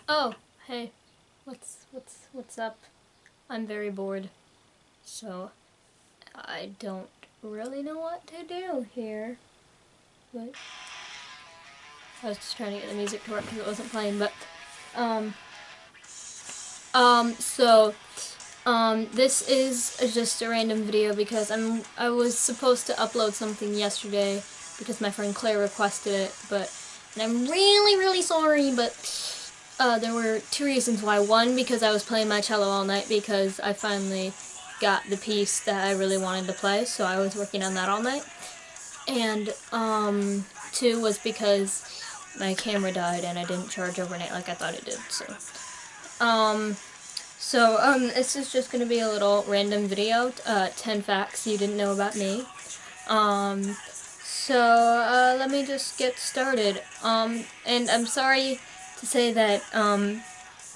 Oh, hey. What's up? I'm very bored. So I don't really know what to do here. But I was just trying to get the music to work because it wasn't playing, but um so this is just a random video because I was supposed to upload something yesterday because my friend Claire requested it, and I'm really sorry, but there were two reasons why. One, because I was playing my cello all night because I finally got the piece that I really wanted to play, so I was working on that all night. And two was because my camera died and I didn't charge overnight like I thought it did. This is just gonna be a little random video. 10 facts you didn't know about me. Let me just get started. And I'm sorry to say that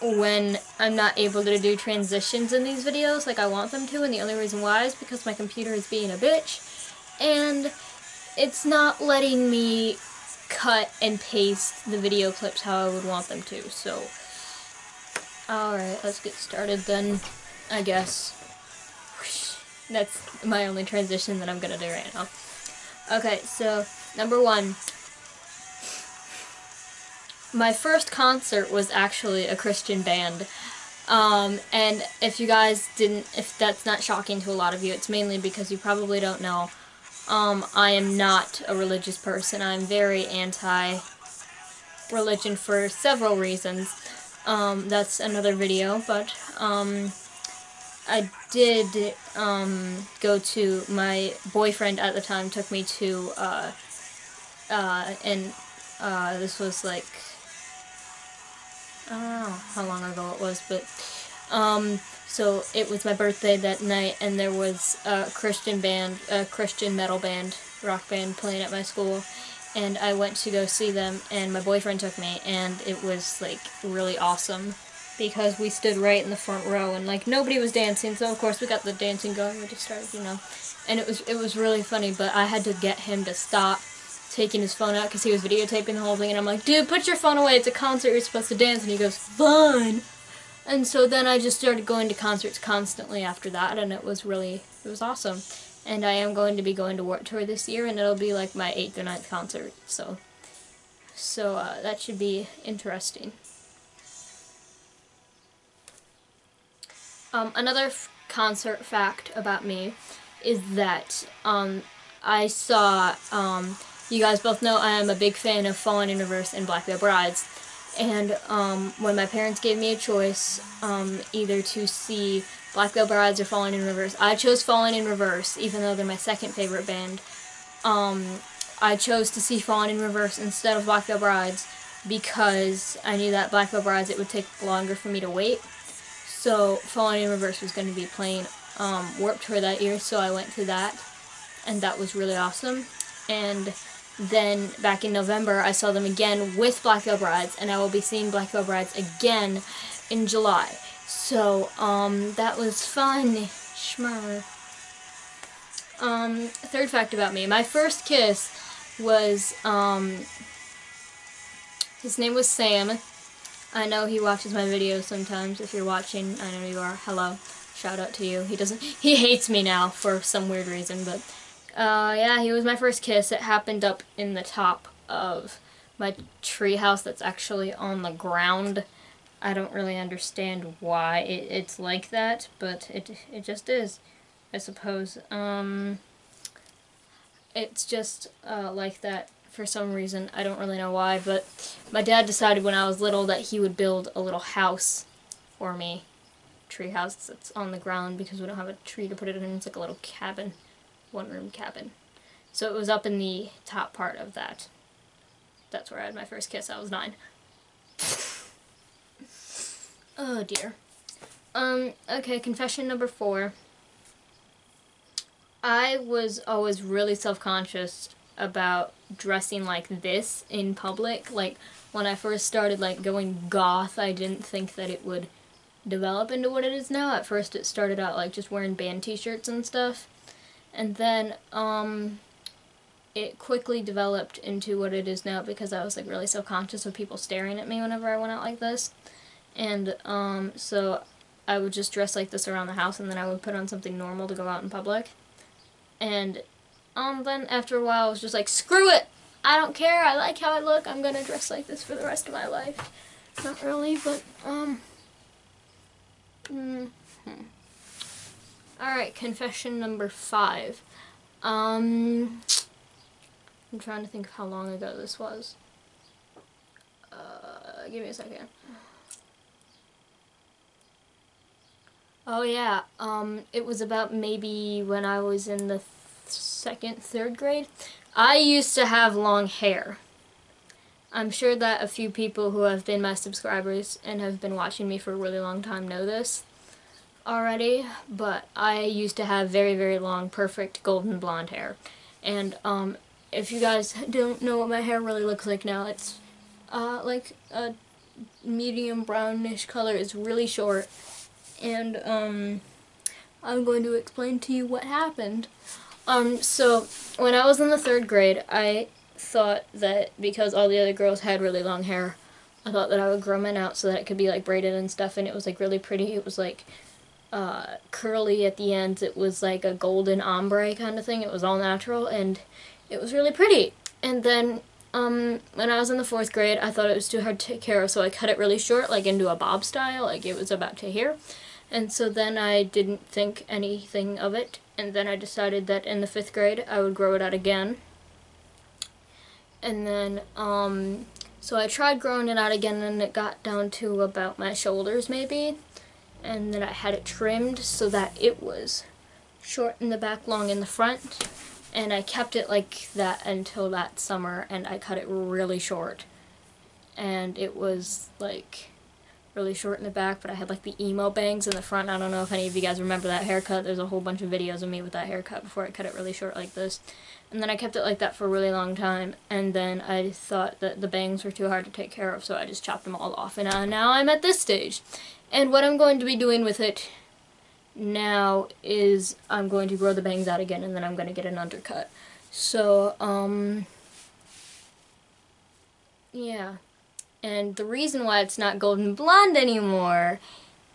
when I'm not able to do transitions in these videos like I want them to, and the only reason why is because my computer is being a bitch, and it's not letting me cut and paste the video clips how I would want them to, so alright, let's get started then, I guess. That's my only transition that I'm gonna do right now. Okay, so, number one. My first concert was actually a Christian band. And if you guys if that's not shocking to a lot of you, it's mainly because you probably don't know. I am not a religious person. I'm very anti-religion for several reasons. That's another video, but, I did, go to, my boyfriend at the time took me to, this was like, I don't know how long ago it was, but, so it was my birthday that night, and there was a Christian band, a Christian metal band, rock band playing at my school, and I went to go see them, and my boyfriend took me, and it was, like, really awesome, because we stood right in the front row, and, like, nobody was dancing, so of course we got the dancing going, we just started, and it was really funny, but I had to get him to stop taking his phone out because he was videotaping the whole thing, and I'm like, dude, put your phone away, it's a concert, you're supposed to dance, and he goes, fine. And so then I just started going to concerts constantly after that, and it was awesome. And I am going to be going to Warped Tour this year, and it'll be like my 8th or 9th concert, so that should be interesting. Another concert fact about me is that I saw, you guys both know I am a big fan of Fallen in Reverse and Black Veil Brides. And when my parents gave me a choice, either to see Black Veil Brides or Fallen in Reverse, I chose Fallen in Reverse, even though they're my second favorite band. I chose to see Fallen in Reverse instead of Black Veil Brides because I knew that Black Veil Brides, it would take longer for me to wait. So Fallen in Reverse was going to be playing Warped Tour that year, so I went to that, and that was really awesome. And then, back in November, I saw them again with Black Veil Brides, and I will be seeing Black Veil Brides again in July. So, that was fun. Schmar. Third fact about me. My first kiss was, his name was Sam. I know he watches my videos sometimes. If you're watching, I know you are. Hello. Shout out to you. He hates me now for some weird reason, but yeah, he was my first kiss. It happened up in the top of my treehouse that's actually on the ground. I don't really understand why it's like that, but it just is, I suppose. It's just like that for some reason. I don't really know why, but my dad decided when I was little that he would build a little house for me. Treehouse that's on the ground because we don't have a tree to put it in. It's like a little cabin. One-room cabin. So it was up in the top part of that. That's where I had my first kiss. I was 9. Oh dear. Okay, confession number 4. I was always really self-conscious about dressing like this in public. Like, when I first started, like, going goth, I didn't think that it would develop into what it is now. At first it started out, like, just wearing band t-shirts and stuff. And then, it quickly developed into what it is now because I was like really self-conscious of people staring at me whenever I went out like this. And so I would just dress like this around the house, and then I would put on something normal to go out in public. And then after a while I was just like, screw it! I don't care, I like how I look, I'm gonna dress like this for the rest of my life. Not really, but Alright, confession number 5. I'm trying to think of how long ago this was. Give me a second. Oh yeah, it was about maybe when I was in the 2nd, 3rd grade. I used to have long hair. I'm sure that a few people who have been my subscribers and have been watching me for a really long time know this already, but I used to have very, very long, perfect golden blonde hair. And if you guys don't know what my hair really looks like now, it's like a medium brownish color. It's really short, and I'm going to explain to you what happened. So when I was in the 3rd grade, I thought that because all the other girls had really long hair, I thought that I would grow mine out so that it could be like braided and stuff, and it was like really pretty. It was like curly at the ends. It was like a golden ombre kind of thing. It was all natural, and it was really pretty. And then when I was in the 4th grade, I thought it was too hard to take care of, so I cut it really short, like into a bob style, like it was about to here. And so then I didn't think anything of it, and then I decided that in the 5th grade I would grow it out again. And then, so I tried growing it out again, and it got down to about my shoulders maybe. And then I had it trimmed so that it was short in the back, long in the front. And I kept it like that until that summer, and I cut it really short. And it was like really short in the back, but I had like the emo bangs in the front. I don't know if any of you guys remember that haircut. There's a whole bunch of videos of me with that haircut before I cut it really short like this. And then I kept it like that for a really long time, and then I thought that the bangs were too hard to take care of, so I just chopped them all off, and now I'm at this stage. And what I'm going to be doing with it now is I'm going to grow the bangs out again, and then I'm going to get an undercut. So, yeah. And the reason why it's not golden blonde anymore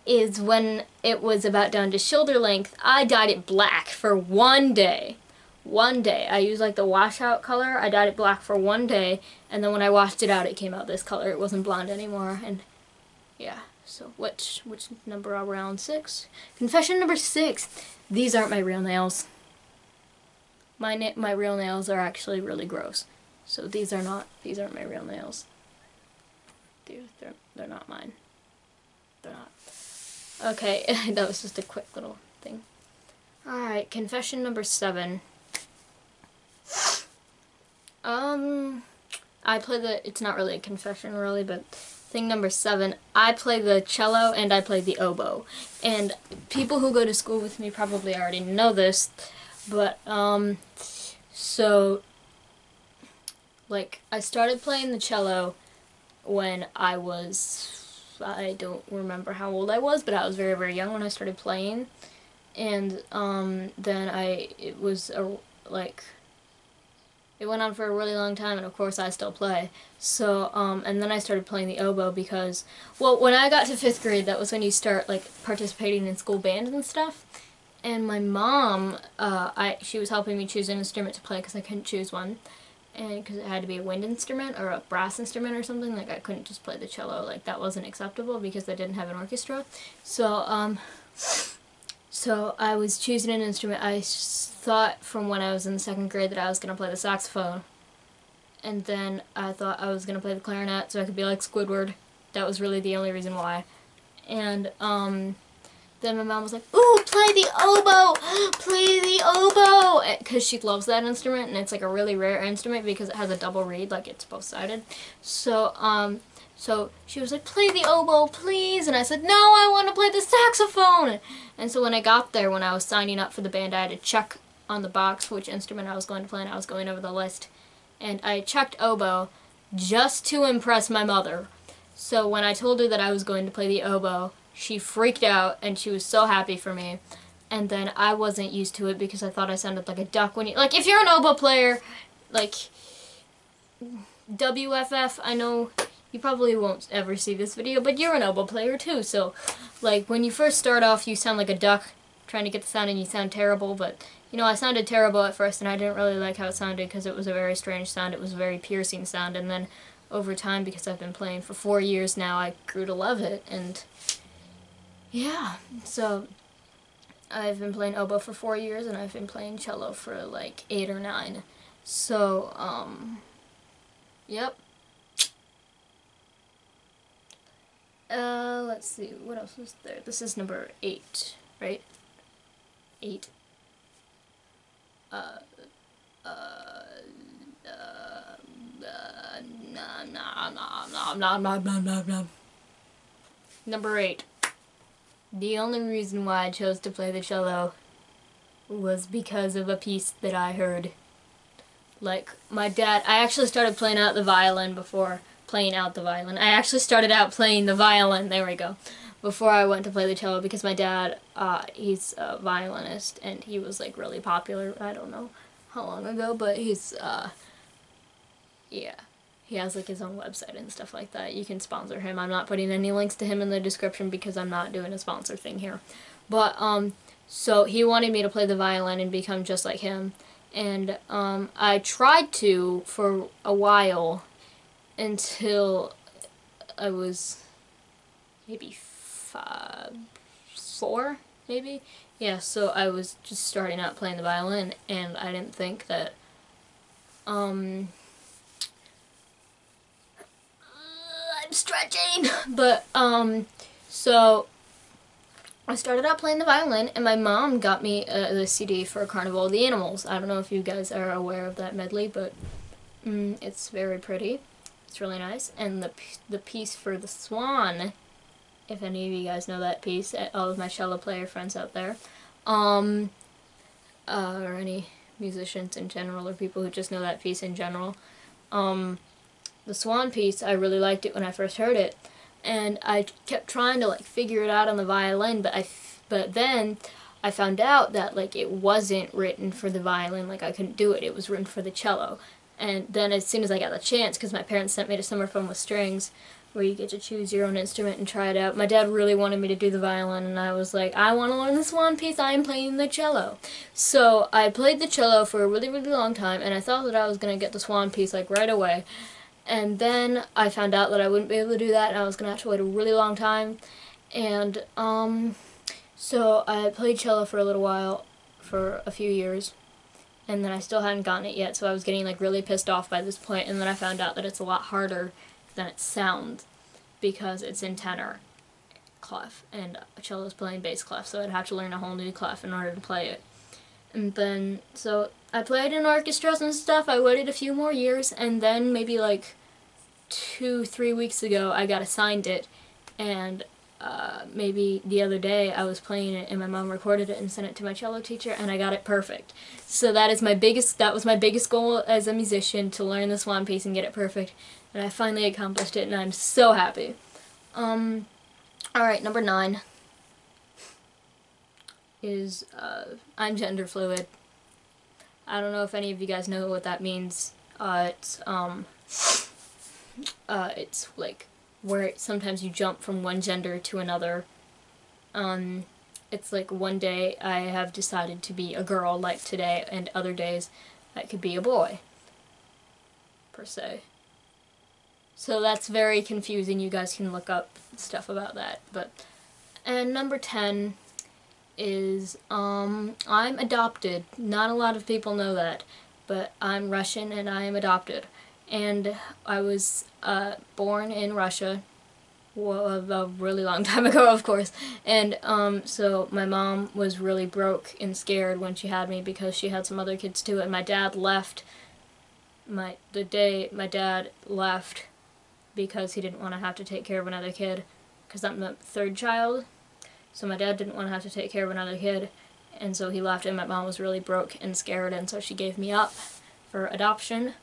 is when it was about down to shoulder length, I dyed it black for one day. One day. I used like the washout color. I dyed it black for one day, and then when I washed it out, it came out this color. It wasn't blonde anymore, and yeah. So which number are we on? 6? Confession number 6. These aren't my real nails. My real nails are actually really gross. So these aren't my real nails. They're not mine. They're not. Okay, that was just a quick little thing. Alright, confession number 7. I play it's not really a confession really, but thing number 7, I play the cello and I play the oboe. And people who go to school with me probably already know this, but, so, like, I started playing the cello when I don't remember how old I was, but I was very, very young when I started playing. And, then it went on for a really long time, and of course I still play. So, and then I started playing the oboe because, well, when I got to 5th grade, that was when you start, like, participating in school bands and stuff. And my mom, she was helping me choose an instrument to play because I couldn't choose one. And because it had to be a wind instrument or a brass instrument or something, like I couldn't just play the cello, like that wasn't acceptable because I didn't have an orchestra. So, so I was choosing an instrument. I thought from when I was in the 2nd grade that I was going to play the saxophone. And then I thought I was going to play the clarinet so I could be like Squidward. That was really the only reason why. And then my mom was like, ooh, play the oboe! Play the oboe! Because she loves that instrument, and it's like a really rare instrument because it has a double reed, like it's both-sided. So, so she was like, play the oboe, please! And I said, no, I want to play the saxophone! And so when I got there, when I was signing up for the band, I had to check on the box which instrument I was going to play, and I was going over the list. And I checked oboe just to impress my mother. So when I told her that I was going to play the oboe, she freaked out, and she was so happy for me. And then I wasn't used to it because I thought I sounded like a duck when like, if you're an oboe player, like, WFF, I know you probably won't ever see this video, but you're an oboe player too, so, like, when you first start off, you sound like a duck trying to get the sound and you sound terrible, but, you know, I sounded terrible at first and I didn't really like how it sounded because it was a very strange sound, it was a very piercing sound, and then over time, because I've been playing for 4 years now, I grew to love it, and yeah, so I've been playing oboe for 4 years and I've been playing cello for like 8 or 9, so, yep. Let's see, what else was there? This is number 8, right? 8. Number 8. The only reason why I chose to play the cello was because of a piece that I heard. Like, my dad, I actually started playing out the violin before playing out the violin. I actually started out playing the violin, there we go, before I went to play the cello because my dad, he's a violinist and he was like really popular, I don't know how long ago, but he's, yeah, he has like his own website and stuff like that. You can sponsor him. I'm not putting any links to him in the description because I'm not doing a sponsor thing here. But, so he wanted me to play the violin and become just like him. And, I tried to for a while until I was maybe 4, maybe? Yeah, so I was just starting out playing the violin and I didn't think that, I'm stretching! But, so I started out playing the violin, and my mom got me the CD for Carnival of the Animals. I don't know if you guys are aware of that medley, but it's very pretty. It's really nice. And the piece for the Swan, if any of you guys know that piece, all of my cello player friends out there, or any musicians in general, or people who just know that piece in general, the Swan piece, I really liked it when I first heard it, and I kept trying to like figure it out on the violin, but then I found out that like it wasn't written for the violin, like I couldn't do it. It was written for the cello. And then as soon as I got the chance, because my parents sent me to Summer Fun with Strings, where you get to choose your own instrument and try it out. My dad really wanted me to do the violin, and I was like, I want to learn the Swan piece, I am playing the cello. So I played the cello for a really, really long time, and I thought that I was going to get the Swan piece like right away. And then I found out that I wouldn't be able to do that, and I was going to have to wait a really long time. And, so I played cello for a little while, for a few years, and then I still hadn't gotten it yet, so I was getting like really pissed off by this point, and then I found out that it's a lot harder than it sounds, because it's in tenor clef, and cello's playing bass clef, so I'd have to learn a whole new clef in order to play it. And then, so I played in orchestras and stuff. I waited a few more years, and then maybe like 2-3 weeks ago I got assigned it, and maybe the other day I was playing it and my mom recorded it and sent it to my cello teacher and I got it perfect. So that was my biggest goal as a musician, to learn the Swan piece and get it perfect, and I finally accomplished it and I'm so happy. Alright, number 9 is, I'm gender fluid. I don't know if any of you guys know what that means. It's like where sometimes you jump from one gender to another. It's like one day I have decided to be a girl, like today, and other days I could be a boy, per se. So that's very confusing. You guys can look up stuff about that. And number 10 is, I'm adopted. Not a lot of people know that, but I'm Russian and I am adopted. And I was born in Russia a really long time ago, of course. And so my mom was really broke and scared when she had me because she had some other kids too, and my dad left the day my dad left because he didn't want to have to take care of another kid, because I'm the 3rd child. So my dad didn't want to have to take care of another kid, and so he left, and my mom was really broke and scared, and so she gave me up for adoption,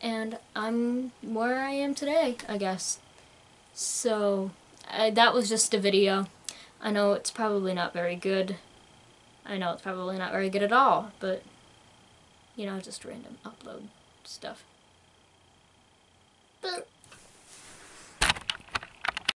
and I'm where I am today, I guess. So, that was just a video. I know it's probably not very good. I know it's probably not very good at all, but, you know, just random upload stuff. But